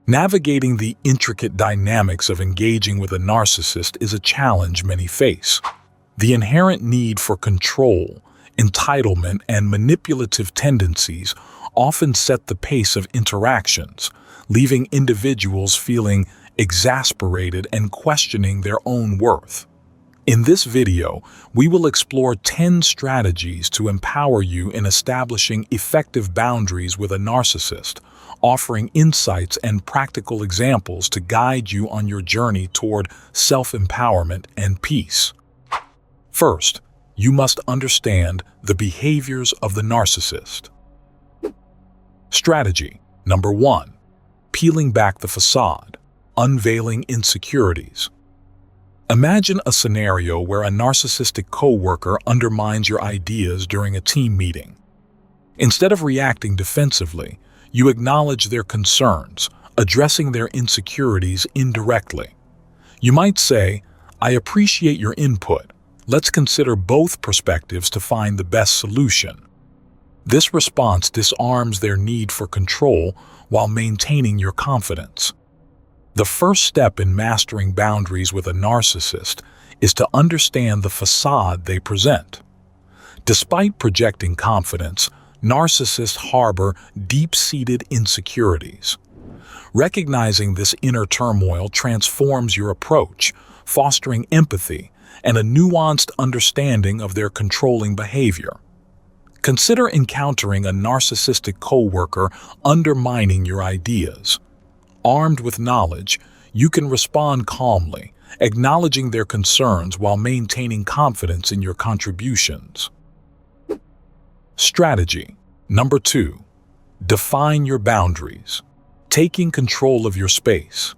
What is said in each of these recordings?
Navigating the intricate dynamics of engaging with a narcissist is a challenge many face. The inherent need for control, entitlement, and manipulative tendencies often set the pace of interactions, leaving individuals feeling exasperated and questioning their own worth. In this video, we will explore 10 strategies to empower you in establishing effective boundaries with a narcissist, offering insights and practical examples to guide you on your journey toward self-empowerment and peace. First, you must understand the behaviors of the narcissist. Strategy number 1. Peeling back the facade, unveiling insecurities. Imagine a scenario where a narcissistic coworker undermines your ideas during a team meeting. Instead of reacting defensively, you acknowledge their concerns, addressing their insecurities indirectly. You might say, "I appreciate your input. Let's consider both perspectives to find the best solution." This response disarms their need for control while maintaining your confidence. The first step in mastering boundaries with a narcissist is to understand the facade they present. Despite projecting confidence, narcissists harbor deep-seated insecurities. Recognizing this inner turmoil transforms your approach, fostering empathy and a nuanced understanding of their controlling behavior. Consider encountering a narcissistic coworker undermining your ideas. Armed with knowledge, you can respond calmly, acknowledging their concerns while maintaining confidence in your contributions. Strategy number 2. Define your boundaries, taking control of your space.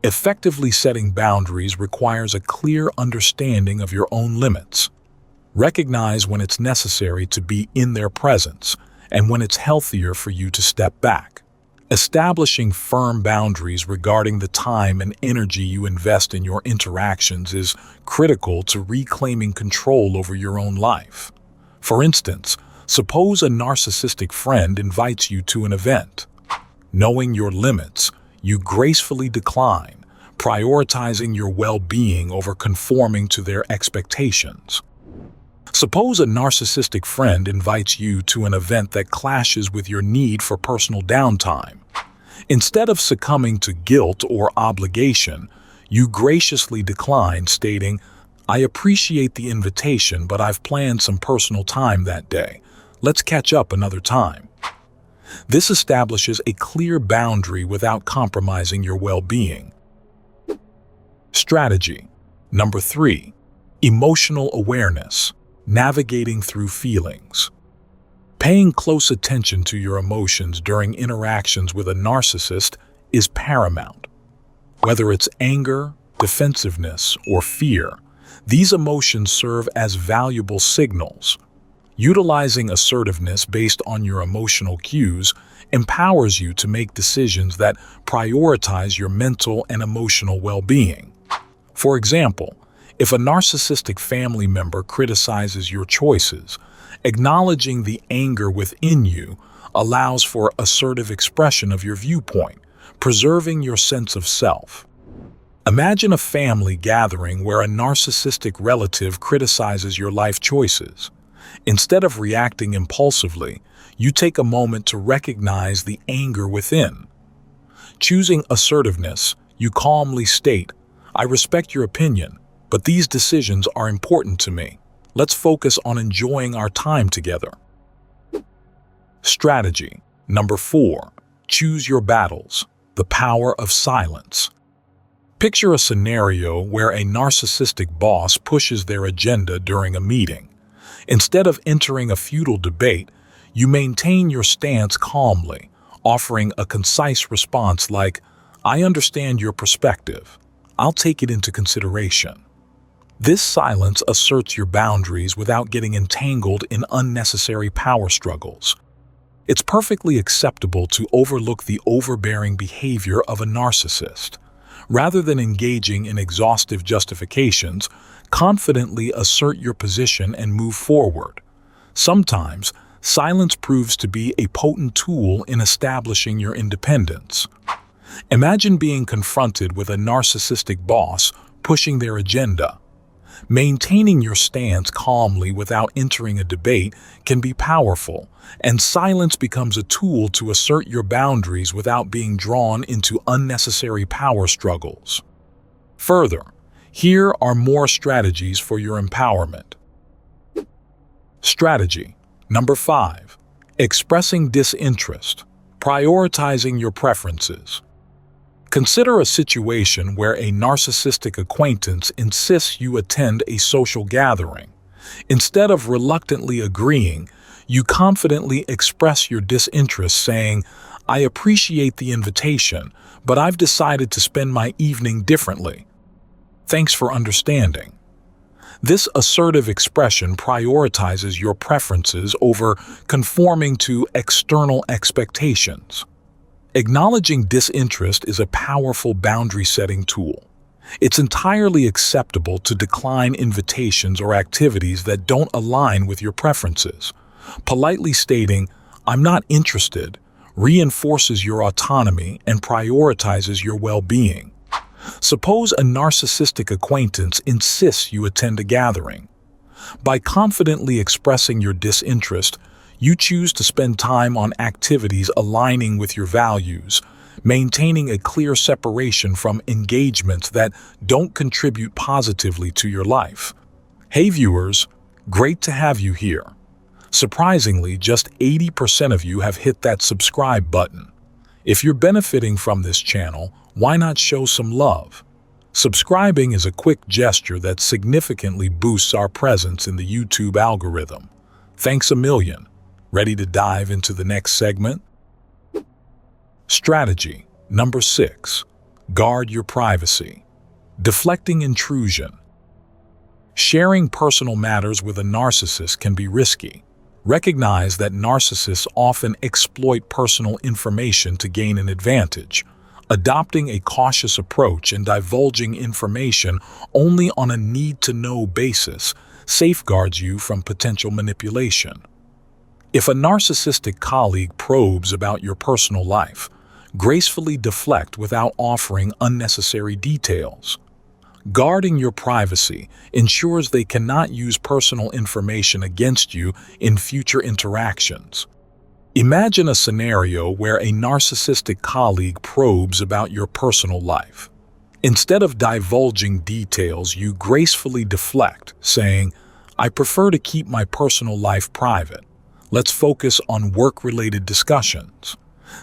Effectively setting boundaries requires a clear understanding of your own limits. Recognize when it's necessary to be in their presence and when it's healthier for you to step back. Establishing firm boundaries regarding the time and energy you invest in your interactions is critical to reclaiming control over your own life. For instance, suppose a narcissistic friend invites you to an event. Knowing your limits, you gracefully decline, prioritizing your well-being over conforming to their expectations. Suppose a narcissistic friend invites you to an event that clashes with your need for personal downtime. Instead of succumbing to guilt or obligation, you graciously decline, stating, "I appreciate the invitation, but I've planned some personal time that day. Let's catch up another time." This establishes a clear boundary without compromising your well-being. Strategy number 3. Emotional awareness, navigating through feelings. Paying close attention to your emotions during interactions with a narcissist is paramount. Whether it's anger, defensiveness, or fear, these emotions serve as valuable signals. Utilizing assertiveness based on your emotional cues empowers you to make decisions that prioritize your mental and emotional well-being. For example, if a narcissistic family member criticizes your choices, acknowledging the anger within you allows for assertive expression of your viewpoint, preserving your sense of self. Imagine a family gathering where a narcissistic relative criticizes your life choices. Instead of reacting impulsively, you take a moment to recognize the anger within. Choosing assertiveness, you calmly state, "I respect your opinion, but these decisions are important to me. Let's focus on enjoying our time together." Strategy number 4. Choose your battles, the power of silence. Picture a scenario where a narcissistic boss pushes their agenda during a meeting. Instead of entering a futile debate, you maintain your stance calmly, offering a concise response like, "I understand your perspective. I'll take it into consideration." This silence asserts your boundaries without getting entangled in unnecessary power struggles. It's perfectly acceptable to overlook the overbearing behavior of a narcissist. Rather than engaging in exhaustive justifications, confidently assert your position and move forward. Sometimes, silence proves to be a potent tool in establishing your independence. Imagine being confronted with a narcissistic boss pushing their agenda. Maintaining your stance calmly without entering a debate can be powerful, and silence becomes a tool to assert your boundaries without being drawn into unnecessary power struggles. Further, here are more strategies for your empowerment. Strategy number 5. Expressing disinterest, prioritizing your preferences. Consider a situation where a narcissistic acquaintance insists you attend a social gathering. Instead of reluctantly agreeing, you confidently express your disinterest, saying, "I appreciate the invitation, but I've decided to spend my evening differently. Thanks for understanding." This assertive expression prioritizes your preferences over conforming to external expectations. Acknowledging disinterest is a powerful boundary-setting tool. It's entirely acceptable to decline invitations or activities that don't align with your preferences. Politely stating, "I'm not interested," reinforces your autonomy and prioritizes your well-being. Suppose a narcissistic acquaintance insists you attend a gathering. By confidently expressing your disinterest, you choose to spend time on activities aligning with your values, maintaining a clear separation from engagements that don't contribute positively to your life. Hey viewers, great to have you here. Surprisingly, just 80% of you have hit that subscribe button. If you're benefiting from this channel, why not show some love? Subscribing is a quick gesture that significantly boosts our presence in the YouTube algorithm. Thanks a million. Ready to dive into the next segment? Strategy number 6. Guard your privacy. Deflecting intrusion. Sharing personal matters with a narcissist can be risky. Recognize that narcissists often exploit personal information to gain an advantage. Adopting a cautious approach and divulging information only on a need-to-know basis safeguards you from potential manipulation. If a narcissistic colleague probes about your personal life, gracefully deflect without offering unnecessary details. Guarding your privacy ensures they cannot use personal information against you in future interactions. Imagine a scenario where a narcissistic colleague probes about your personal life. Instead of divulging details, you gracefully deflect, saying, "I prefer to keep my personal life private. Let's focus on work-related discussions."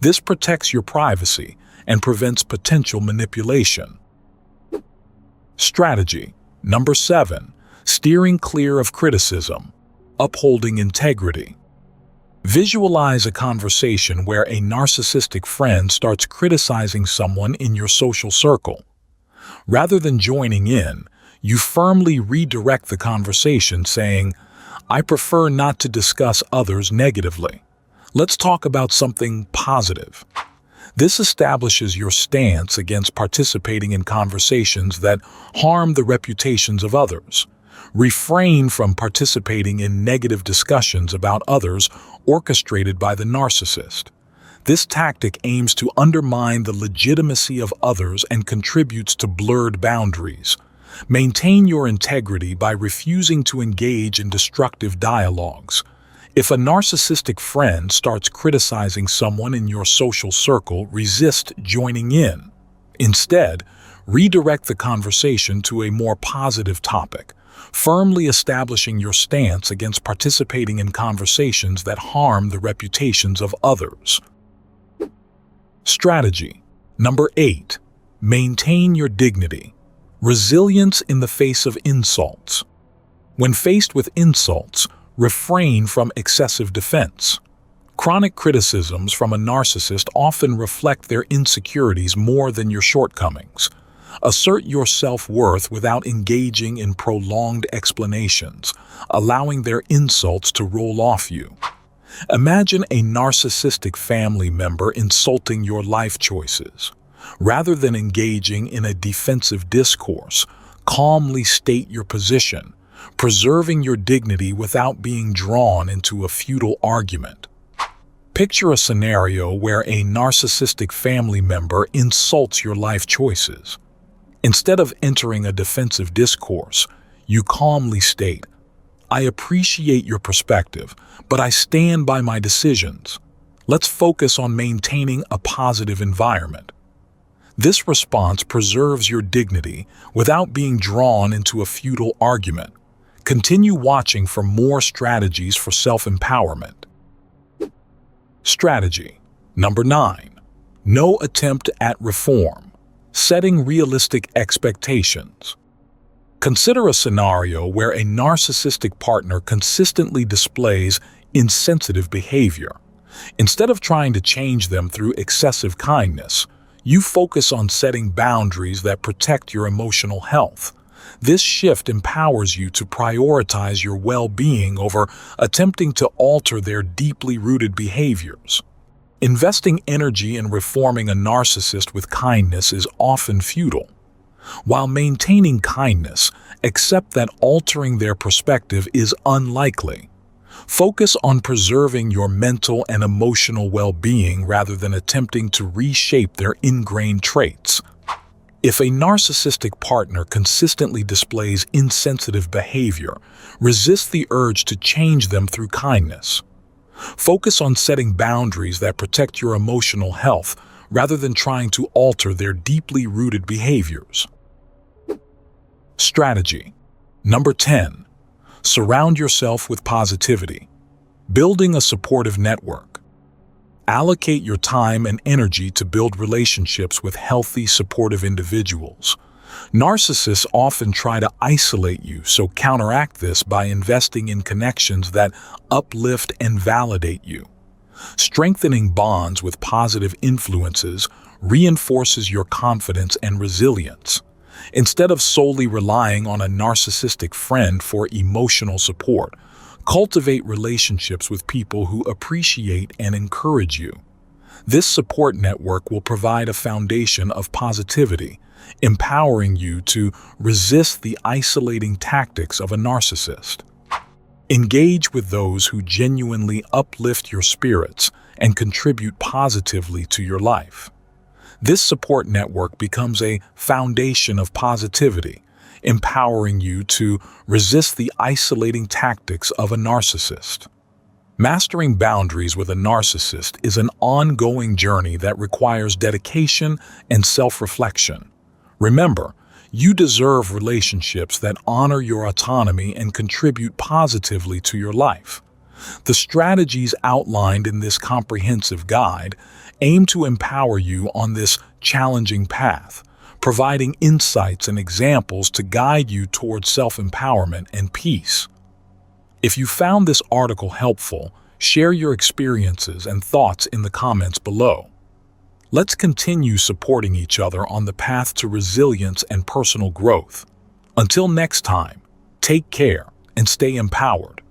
This protects your privacy and prevents potential manipulation. Strategy number 7. Steering clear of criticism. Upholding integrity. Visualize a conversation where a narcissistic friend starts criticizing someone in your social circle. Rather than joining in, you firmly redirect the conversation, saying, "I prefer not to discuss others negatively. Let's talk about something positive." This establishes your stance against participating in conversations that harm the reputations of others. Refrain from participating in negative discussions about others orchestrated by the narcissist. This tactic aims to undermine the legitimacy of others and contributes to blurred boundaries. Maintain your integrity by refusing to engage in destructive dialogues. If a narcissistic friend starts criticizing someone in your social circle, resist joining in. Instead, redirect the conversation to a more positive topic, firmly establishing your stance against participating in conversations that harm the reputations of others. Strategy number 8. Maintain your dignity. Resilience in the face of insults. When faced with insults, refrain from excessive defense. Chronic criticisms from a narcissist often reflect their insecurities more than your shortcomings. Assert your self-worth without engaging in prolonged explanations, allowing their insults to roll off you. Imagine a narcissistic family member insulting your life choices. Rather than engaging in a defensive discourse, calmly state your position, preserving your dignity without being drawn into a futile argument. Picture a scenario where a narcissistic family member insults your life choices. Instead of entering a defensive discourse, you calmly state, "I appreciate your perspective, but I stand by my decisions. Let's focus on maintaining a positive environment." This response preserves your dignity without being drawn into a futile argument. Continue watching for more strategies for self-empowerment. Strategy number 9. No attempt at reform. Setting realistic expectations. Consider a scenario where a narcissistic partner consistently displays insensitive behavior. Instead of trying to change them through excessive kindness, you focus on setting boundaries that protect your emotional health. This shift empowers you to prioritize your well-being over attempting to alter their deeply rooted behaviors. Investing energy in reforming a narcissist with kindness is often futile. While maintaining kindness, accept that altering their perspective is unlikely. Focus on preserving your mental and emotional well-being rather than attempting to reshape their ingrained traits. If a narcissistic partner consistently displays insensitive behavior, resist the urge to change them through kindness. Focus on setting boundaries that protect your emotional health rather than trying to alter their deeply rooted behaviors. Strategy number 10. Surround yourself with positivity. Building a supportive network. Allocate your time and energy to build relationships with healthy, supportive individuals. Narcissists often try to isolate you, so counteract this by investing in connections that uplift and validate you. Strengthening bonds with positive influences reinforces your confidence and resilience. Instead of solely relying on a narcissistic friend for emotional support, cultivate relationships with people who appreciate and encourage you. This support network will provide a foundation of positivity, empowering you to resist the isolating tactics of a narcissist. Engage with those who genuinely uplift your spirits and contribute positively to your life. This support network becomes a foundation of positivity, empowering you to resist the isolating tactics of a narcissist. Mastering boundaries with a narcissist is an ongoing journey that requires dedication and self-reflection. Remember, you deserve relationships that honor your autonomy and contribute positively to your life. The strategies outlined in this comprehensive guide aim to empower you on this challenging path, providing insights and examples to guide you towards self-empowerment and peace. If you found this article helpful, share your experiences and thoughts in the comments below. Let's continue supporting each other on the path to resilience and personal growth. Until next time, take care and stay empowered.